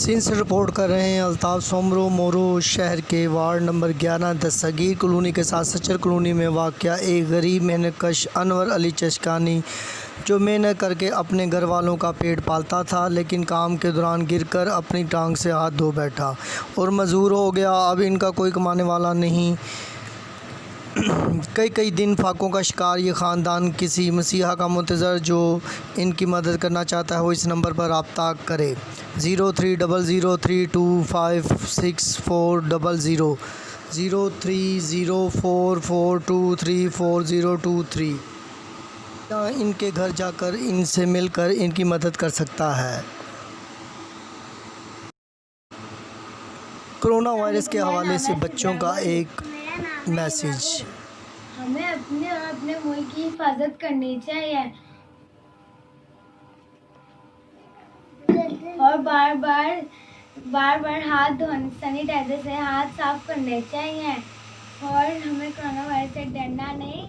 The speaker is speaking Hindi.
सिंध से रिपोर्ट कर रहे हैं अल्ताफ़ सोमरो। मोरो शहर के वार्ड नंबर 11 दस्तगीर कॉलोनी के साथ सचर कॉलोनी में वाक़या एक गरीब मेहनतकश अनवर अली चश्कानी, जो मेहनत करके अपने घर वालों का पेट पालता था, लेकिन काम के दौरान गिरकर अपनी टांग से हाथ धो बैठा और मजबूर हो गया। अब इनका कोई कमाने वाला नहीं। कई दिन फाकों का शिकार ये ख़ानदान किसी मसीहा का मुंतज़र जो इनकी मदद करना चाहता है, वो इस नंबर पर रब्ता करे 030032564000 030442344023। या इनके घर जाकर इनसे मिलकर इनकी मदद कर सकता है। कोरोना वायरस के हवाले से बच्चों का एक मैसेज। हमें अपने और अपने मुल्क की हिफाजत करनी चाहिए और बार बार हाथ धोने, सैनिटाइजर से हाथ साफ करने चाहिए और हमें कोरोना वायरस से डरना नहीं।